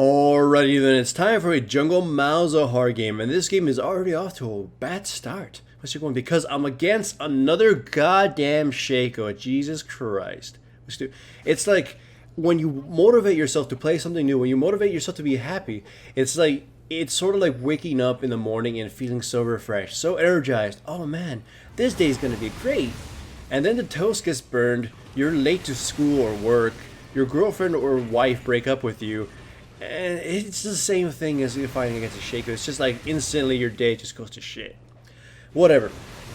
Alrighty then, it's time for a Jungle Malzahar game, and this game is already off to a bad start. What's it going? Because I'm against another goddamn Shaco. Jesus Christ. It's like when you motivate yourself to play something new, when you motivate yourself to be happy, it's sort of like waking up in the morning and feeling so refreshed, so energized. Oh man, this day's gonna be great. And then the toast gets burned, you're late to school or work, your girlfriend or wife break up with you, and it's the same thing as if fighting against a Shaco. It's just like instantly your day just goes to shit. Whatever.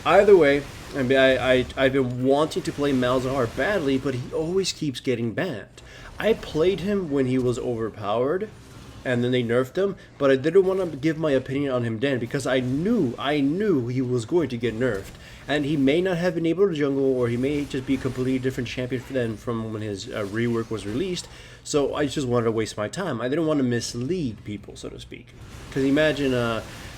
Either way, I've been wanting to play Malzahar badly, but he always keeps getting banned. I played him when he was overpowered, and then they nerfed him, but I didn't want to give my opinion on him then because I knew he was going to get nerfed, and he may not have been able to jungle, or he may just be a completely different champion than from when his rework was released. So I just wanted to waste my time. I didn't want to mislead people, so to speak. Because imagine,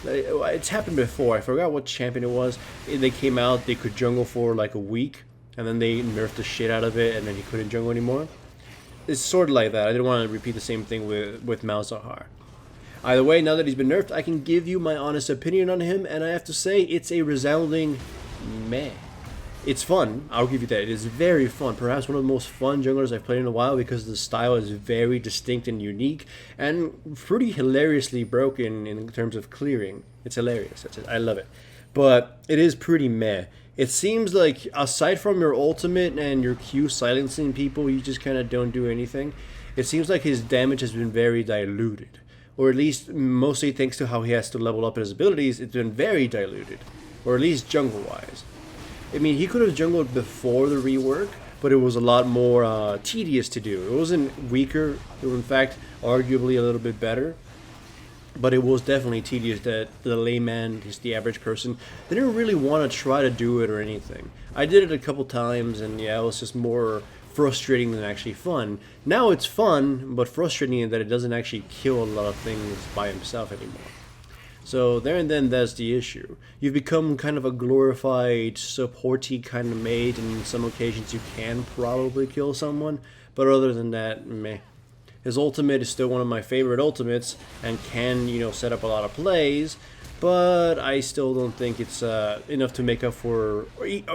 it's happened before. I forgot what champion it was. They came out, they could jungle for like a week, and then they nerfed the shit out of it, and then he couldn't jungle anymore. It's sort of like that. I didn't want to repeat the same thing with Malzahar. Either way, now that he's been nerfed, I can give you my honest opinion on him, and I have to say it's a resounding meh. It's fun, I'll give you that. It is very fun. Perhaps one of the most fun junglers I've played in a while because the style is very distinct and unique and pretty hilariously broken in terms of clearing. It's hilarious. That's it. I love it. But it is pretty meh. It seems like aside from your ultimate and your Q silencing people, you just kind of don't do anything. It seems like his damage has been very diluted. Or at least mostly thanks to how he has to level up his abilities, it's been very diluted. Or at least jungle-wise. I mean, he could have jungled before the rework, but it was a lot more tedious to do. It wasn't weaker. It was, in fact, arguably a little bit better. But it was definitely tedious that the layman, just the average person, they didn't really want to try to do it or anything. I did it a couple times, and yeah, it was just more frustrating than actually fun. Now it's fun, but frustrating in that it doesn't actually kill a lot of things by himself anymore. So there and then that's the issue. You've become kind of a glorified, supporty kind of mate, and in some occasions you can probably kill someone, but other than that, meh. His ultimate is still one of my favorite ultimates, and can, set up a lot of plays, but I still don't think it's enough to make up for...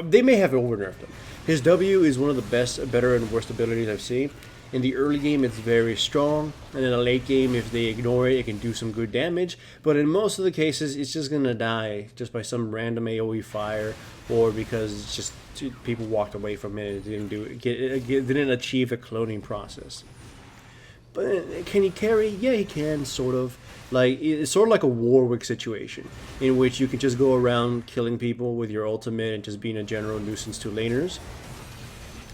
They may have over-nerfed him. His W is one of the best, better, and worst abilities I've seen. In the early game, it's very strong, and in the late game, if they ignore it, it can do some good damage. But in most of the cases, it's just gonna die just by some random AOE fire, or because it's just people walked away from it. It didn't achieve a cloning process. But can he carry? Yeah, he can, sort of. Like, it's sort of like a Warwick situation, in which you can just go around killing people with your ultimate and just being a general nuisance to laners,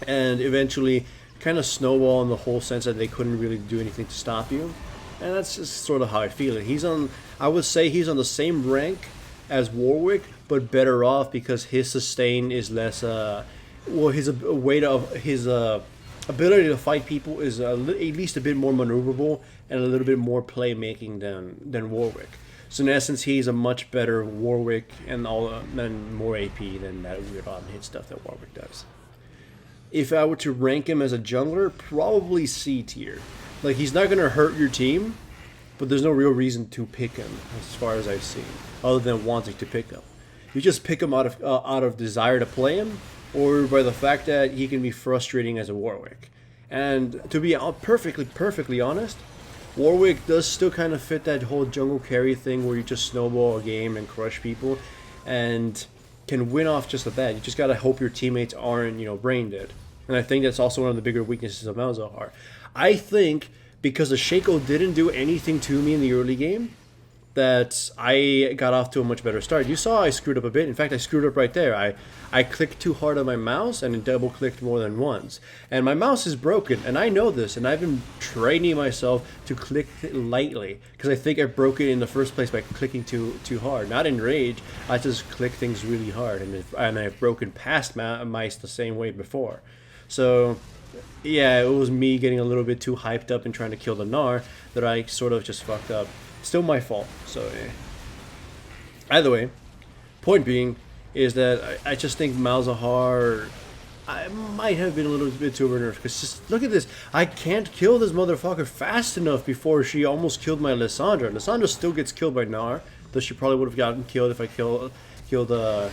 and eventually kind of snowball in the whole sense that they couldn't really do anything to stop you. And that's just sort of how I feel it. I would say he's on the same rank as Warwick, but better off because his sustain is less, his ability to fight people is at least a bit more maneuverable and a little bit more playmaking than Warwick. So in essence, he's a much better Warwick and more AP than that weird on hit stuff that Warwick does. If I were to rank him as a jungler, probably C tier. Like, he's not going to hurt your team, but there's no real reason to pick him, as far as I've seen, other than wanting to pick him. You just pick him out of desire to play him, or by the fact that he can be frustrating as a Warwick. And to be perfectly honest, Warwick does still kind of fit that whole jungle carry thing where you just snowball a game and crush people, and can win off just like that. You just gotta hope your teammates aren't, brain dead. And I think that's also one of the bigger weaknesses of Malzahar. I think because the Shaco didn't do anything to me in the early game, that I got off to a much better start. You saw I screwed up a bit. In fact, I screwed up right there. I clicked too hard on my mouse and it double clicked more than once. And my mouse is broken, and I know this, and I've been training myself to click it lightly, because I think I broke it in the first place by clicking too hard. Not in rage, I just click things really hard, and I've broken past mice the same way before. So yeah, it was me getting a little bit too hyped up and trying to kill the Gnar that I sort of just fucked up. Still my fault, so either way, point being is that I just think Malzahar I might have been a little bit too nervous, because just look at this. I can't kill this motherfucker fast enough before she almost killed my Lissandra. Lissandra still gets killed by Gnar, though she probably would have gotten killed if I killed the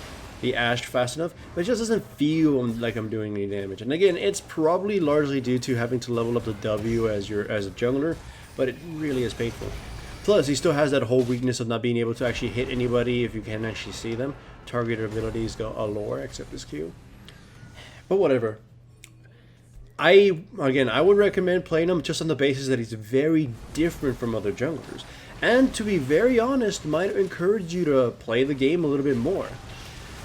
Ashe fast enough, but it just doesn't feel like I'm doing any damage. And again, it's probably largely due to having to level up the W as a jungler, but it really is painful. Plus, he still has that whole weakness of not being able to actually hit anybody if you can't actually see them. Targeted abilities go allure, except this Q. But whatever. I would recommend playing him just on the basis that he's very different from other junglers. And to be very honest, might encourage you to play the game a little bit more.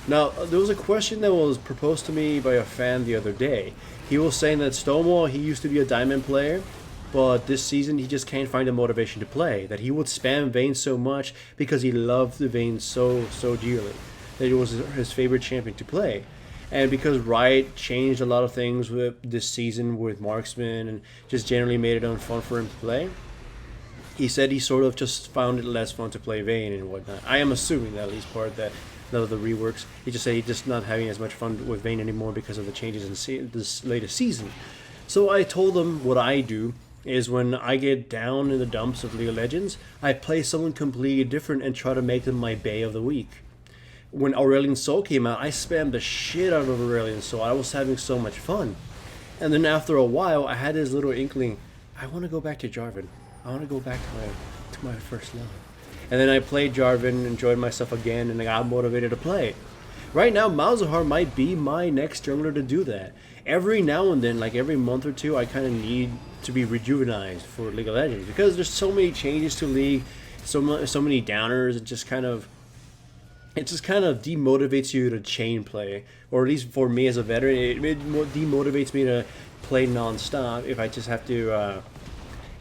Now, there was a question that was proposed to me by a fan the other day. He was saying that Stonewall, he used to be a diamond player, but this season he just can't find the motivation to play. That he would spam Vayne so much because he loved the Vayne so dearly. That it was his favorite champion to play. And because Riot changed a lot of things with this season with Marksman and just generally made it unfun for him to play, he said he sort of just found it less fun to play Vayne and whatnot. I am assuming that at least part that of the reworks. He just said he's just not having as much fun with Vayne anymore because of the changes in this latest season. So I told him what I do is when I get down in the dumps of League of Legends, I play someone completely different and try to make them my Bay of the Week. When Aurelion Sol came out, I spammed the shit out of Aurelion Sol. I was having so much fun. And then after a while, I had this little inkling, I want to go back to Jarvan. I want to go back to my first love. And then I played Jarvan, enjoyed myself again, and I got motivated to play. Right now, Malzahar might be my next jungler to do that. Every now and then, like every month or two, I kind of need to be rejuvenized for League of Legends. Because there's so many changes to League, so many downers, it just kind of demotivates you to chain play, or at least for me as a veteran, it demotivates me to play non-stop if I just have to.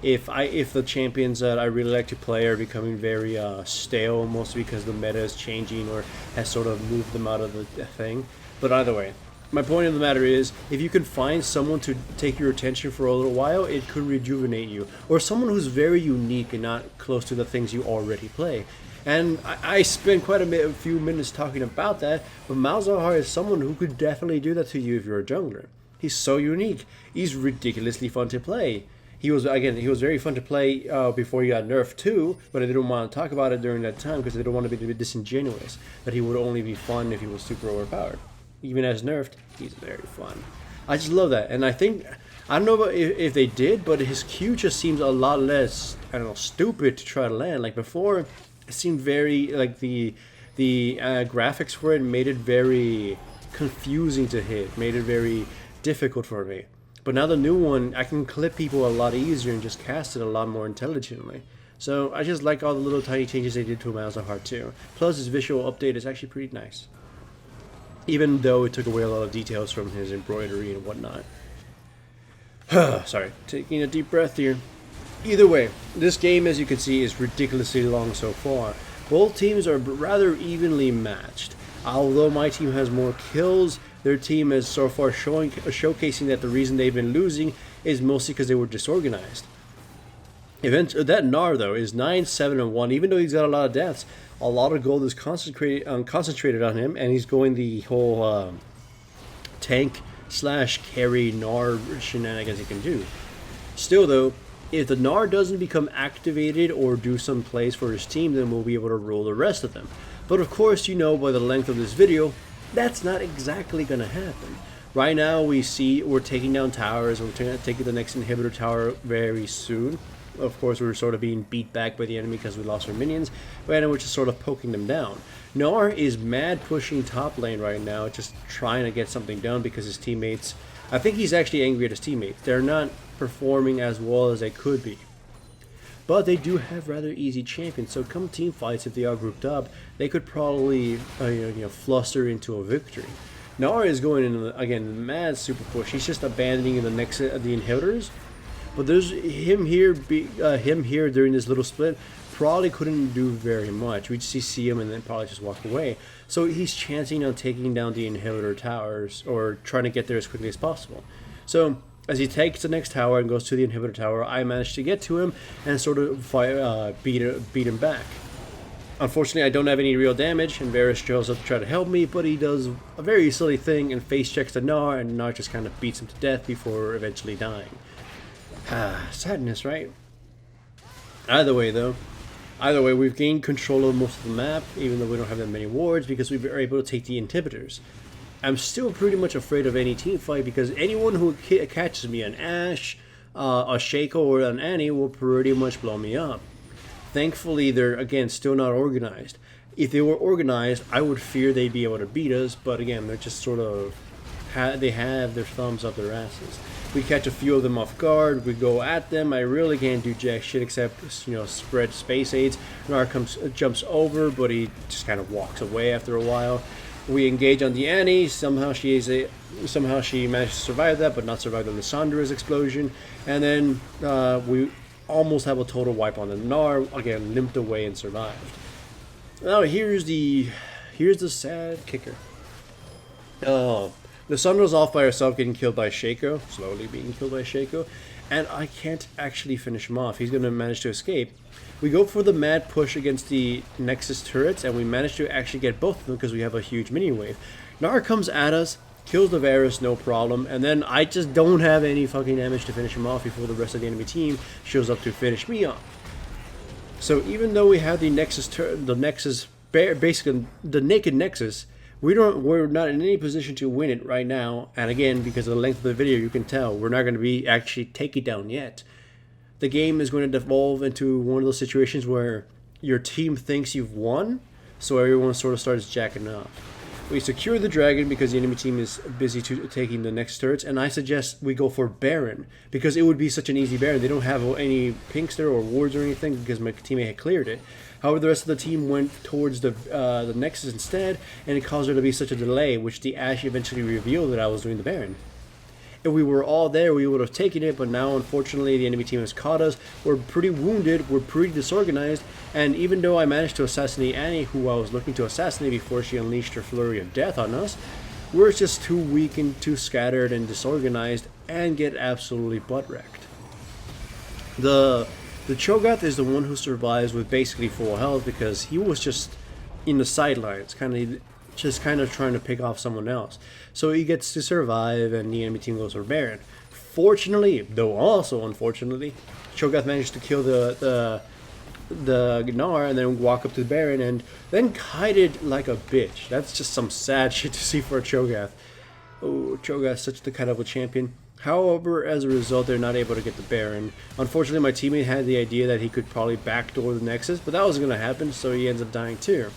If the champions that I really like to play are becoming very stale, mostly because the meta is changing or has sort of moved them out of the thing. But either way, my point of the matter is, if you can find someone to take your attention for a little while, it could rejuvenate you, or someone who's very unique and not close to the things you already play. And I spent quite a few minutes talking about that, but Malzahar is someone who could definitely do that to you if you're a jungler. He's so unique. He's ridiculously fun to play. He was very fun to play before he got nerfed too, but I didn't want to talk about it during that time because I didn't want to be disingenuous, that he would only be fun if he was super overpowered. Even as nerfed, he's very fun. I just love that, and I don't know if they did, but his Q just seems a lot less, I don't know, stupid to try to land. Like before, it seemed very, like the graphics for it made it very confusing to hit, made it very difficult for me. But now the new one, I can clip people a lot easier and just cast it a lot more intelligently. So I just like all the little tiny changes they did to Malzahar too. Plus his visual update is actually pretty nice. Even though it took away a lot of details from his embroidery and whatnot. Sorry, taking a deep breath here. Either way, this game, as you can see, is ridiculously long so far. Both teams are rather evenly matched. Although my team has more kills, their team is so far showcasing that the reason they've been losing is mostly because they were disorganized. That Gnar, though, is 9-7-1. Even though he's got a lot of deaths, a lot of gold is concentrated on him, and he's going the whole tank/carry Gnar shenanigans he can do. Still, though, if the Gnar doesn't become activated or do some plays for his team, then we'll be able to rule the rest of them. But of course, you know by the length of this video, that's not exactly going to happen. Right now, we're taking down towers. We're taking the next inhibitor tower very soon. Of course, we're sort of being beat back by the enemy because we lost our minions. But we're just sort of poking them down. Gnar is mad pushing top lane right now, just trying to get something done because his teammates... I think he's actually angry at his teammates. They're not performing as well as they could be. But they do have rather easy champions, so come team fights, if they are grouped up, they could probably fluster into a victory. Gnar is going in, again, mad super push. He's just abandoning the inhibitors. But there's him here during this little split, probably couldn't do very much. We'd see him and then probably just walk away. So he's chancing on taking down the inhibitor towers, or trying to get there as quickly as possible. So as he takes the next tower and goes to the inhibitor tower, I managed to get to him and sort of beat him back. Unfortunately, I don't have any real damage, and Varus shows up to try to help me, but he does a very silly thing and face checks the Gnar, and Gnar just kind of beats him to death before eventually dying. Sadness, right? Either way, we've gained control of most of the map, even though we don't have that many wards, because we were able to take the inhibitors. I'm still pretty much afraid of any team fight, because anyone who catches me, an Ashe, a Shaco, or an Annie, will pretty much blow me up. Thankfully, they're, again, still not organized. If they were organized, I would fear they'd be able to beat us, but again, they're just sort of, they have their thumbs up their asses. We catch a few of them off guard, we go at them, I really can't do jack shit except, you know, spread space aids. Gnar jumps over, but he just kind of walks away after a while. We engage on the Annie, somehow she managed to survive that, but not survive the Lyssandra's explosion, and then we almost have a total wipe on the Gnar, again, limped away and survived. Now here's the sad kicker. Lyssandra's off by herself getting killed by Shaco, slowly being killed by Shaco, and I can't actually finish him off. He's going to manage to escape. We go for the mad push against the Nexus turrets, and we manage to actually get both of them because we have a huge mini wave. Gnar comes at us, kills the Varus, no problem, and then I just don't have any fucking damage to finish him off before the rest of the enemy team shows up to finish me off. So even though we have the basically the naked Nexus, we're not in any position to win it right now, and again, because of the length of the video, you can tell we're not going to be actually take it down yet. The game is going to devolve into one of those situations where your team thinks you've won, so everyone sort of starts jacking off. We secure the dragon because the enemy team is busy taking the next turrets, and I suggest we go for Baron, because it would be such an easy Baron. They don't have any pinks there or wards or anything because my teammate had cleared it. However, the rest of the team went towards the Nexus instead, and it caused there to be such a delay, which the Ashe eventually revealed that I was doing the Baron. If we were all there, we would have taken it, but now, unfortunately, the enemy team has caught us. We're pretty wounded, we're pretty disorganized, and even though I managed to assassinate Annie, who I was looking to assassinate before she unleashed her flurry of death on us, we're just too weak and too scattered and disorganized and get absolutely butt-wrecked. The Cho'Gath is the one who survives with basically full health because he was just in the sidelines, kind of trying to pick off someone else. So he gets to survive, and the enemy team goes for Baron. Fortunately, though also unfortunately, Cho'Gath managed to kill the Gnar and then walk up to the Baron and then kited like a bitch. That's just some sad shit to see for a Cho'Gath. Oh, Cho'Gath's such the kind of a champion. However, as a result, they're not able to get the Baron. Unfortunately, my teammate had the idea that he could probably backdoor the Nexus, but that wasn't going to happen, so he ends up dying too.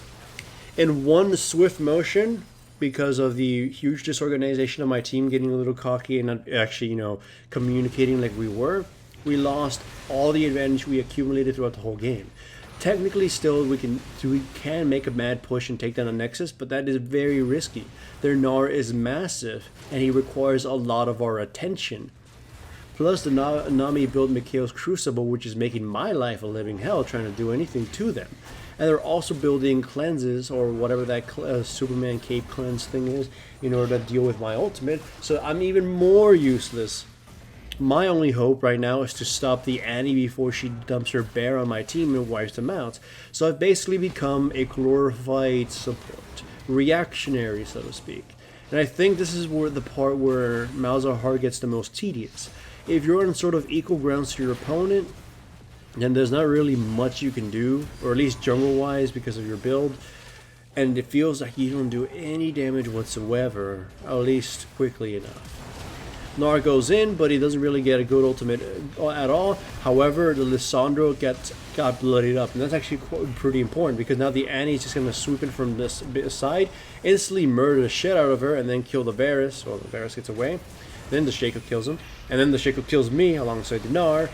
In one swift motion, because of the huge disorganization of my team getting a little cocky and not actually, you know, communicating like we were, we lost all the advantage we accumulated throughout the whole game. Technically, still, we can make a mad push and take down a Nexus, but that is very risky. Their Gnar is massive, and he requires a lot of our attention. Plus, the Nami built Mikhail's Crucible, which is making my life a living hell trying to do anything to them. And they're also building cleanses, or whatever that Superman cape cleanse thing is, in order to deal with my ultimate, so I'm even more useless. My only hope right now is to stop the Annie before she dumps her bear on my team and wipes them out. So I've basically become a glorified support. Reactionary, so to speak. And I think this is where the part where Malzahar gets the most tedious. If you're on sort of equal grounds to your opponent, then there's not really much you can do, or at least jungle-wise because of your build, and it feels like you don't do any damage whatsoever, at least quickly enough. Gnar goes in, but he doesn't really get a good ultimate at all. However, the Lysandra got bloodied up, and that's actually pretty important because now the Annie is just going to swoop in from this side, instantly murder the shit out of her, and then kill the Varus. Well, the Varus gets away. Then the Shaco kills him, and then the Shaco kills me alongside the Gnar.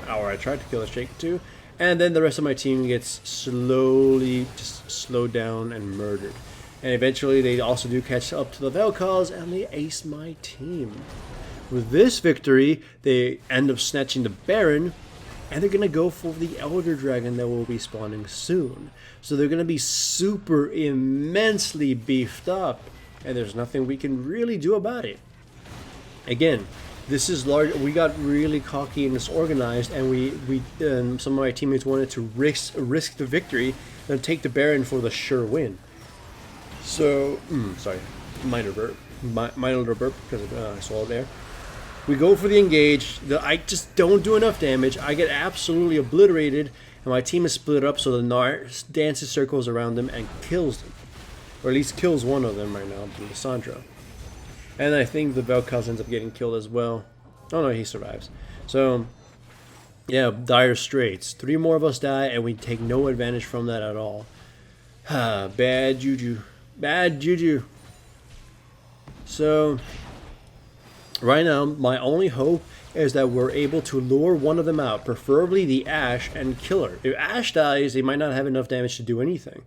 Or I tried to kill the Shaco too, and then the rest of my team gets slowly just slowed down and murdered. And eventually, they also do catch up to the Vel'Koz, and they ace my team. With this victory, they end up snatching the Baron, and they're going to go for the Elder Dragon that will be spawning soon. So they're going to be super immensely beefed up, and there's nothing we can really do about it. Again, This is large. We got really cocky and disorganized, and some of my teammates wanted to risk the victory and take the Baron for the sure win. So, sorry, minor burp, minor burp because I swallowed air. We go for the engage. I just don't do enough damage. I get absolutely obliterated, and my team is split up. So the Gnar dances circles around them and kills them, or at least kills one of them right now, Lissandra. And I think the Vel'Koz ends up getting killed as well. Oh no, he survives. So, yeah, dire straits. 3 more of us die, and we take no advantage from that at all. Bad juju. Bad juju. So, right now, my only hope is that we're able to lure one of them out, preferably the Ashe, and kill her. If Ashe dies, they might not have enough damage to do anything.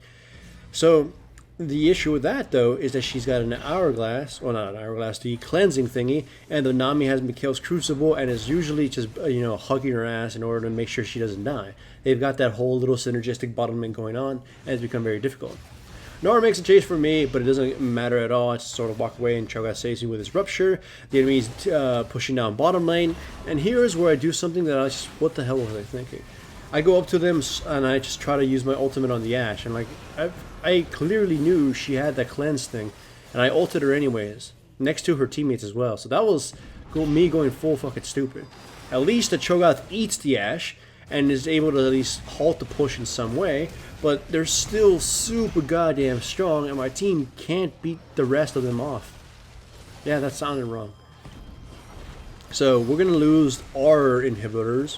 So, the issue with that, though, is that she's got an hourglass, well, not an hourglass, the cleansing thingy, and the Nami has Mikhail's crucible and is usually just, hugging her ass in order to make sure she doesn't die. They've got that whole little synergistic bottleneck going on, and it's become very difficult. Nora makes a chase for me, but it doesn't matter at all. I just sort of walk away, and Cho'Gath saves me with his rupture. The enemy's pushing down bottom lane, and here's where I do something that I just, what the hell was I thinking? I go up to them, and I just try to use my ultimate on the Ashe, and like, I clearly knew she had that cleanse thing, and I ulted her anyways, next to her teammates as well. So that was me going full fucking stupid. At least the Cho'Gath eats the Ashe and is able to at least halt the push in some way, but they're still super goddamn strong, and my team can't beat the rest of them off. Yeah, that sounded wrong. So we're gonna lose our inhibitors,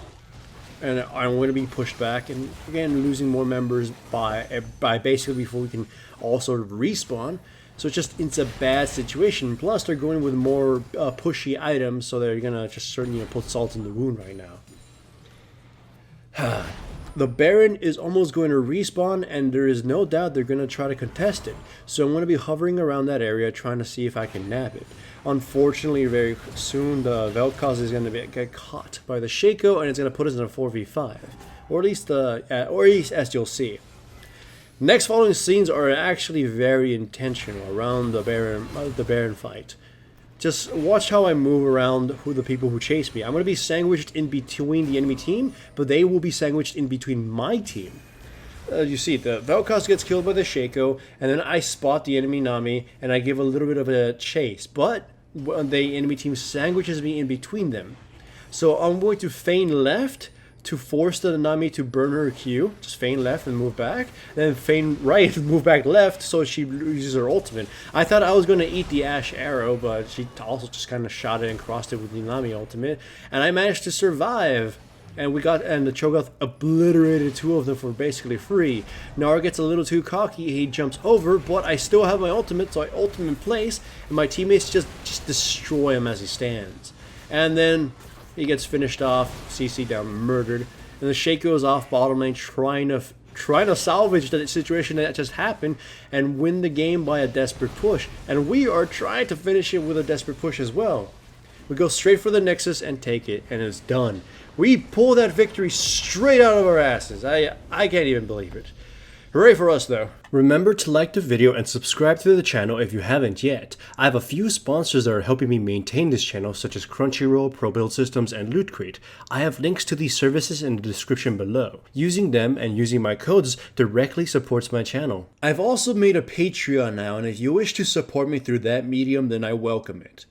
and I'm going to be pushed back, and again losing more members by basically before we can all sort of respawn. So it's a bad situation. Plus they're going with more pushy items, so they're gonna just certainly put salt in the wound right now. The Baron is almost going to respawn, and there is no doubt they're going to try to contest it. So I'm going to be hovering around that area trying to see if I can nab it. Unfortunately, very soon the Vel'Koz is going to get caught by the Shaco, and it's going to put us in a 4v5. Or at least as you'll see. Next following scenes are actually very intentional around the Baron fight. Just watch how I move around the people who chase me. I'm going to be sandwiched in between the enemy team, but they will be sandwiched in between my team. You see, the Vel'Koz gets killed by the Shaco, and then I spot the enemy Nami, and I give a little bit of a chase. But the enemy team sandwiches me in between them. So I'm going to feign left to force the Nami to burn her Q. Just feign left and move back. Then feign right and move back left so she uses her ultimate. I thought I was going to eat the Ashe arrow, but she also just kind of shot it and crossed it with the Nami ultimate. And I managed to survive. And the Cho'Gath obliterated 2 of them for basically free. Gnar gets a little too cocky, he jumps over, but I still have my ultimate, so I ult him in place, and my teammates just destroy him as he stands. And then he gets finished off, CC down, murdered, and the Shaco is off bottom lane trying to salvage the situation that just happened and win the game by a desperate push. And we are trying to finish it with a desperate push as well. We go straight for the Nexus and take it, and it's done. We pull that victory straight out of our asses. I can't even believe it. Hooray for us, though. Remember to like the video and subscribe to the channel if you haven't yet. I have a few sponsors that are helping me maintain this channel, such as Crunchyroll, Pro Build Systems, and Loot Crate. I have links to these services in the description below. Using them and using my codes directly supports my channel. I've also made a Patreon now, and if you wish to support me through that medium, then I welcome it.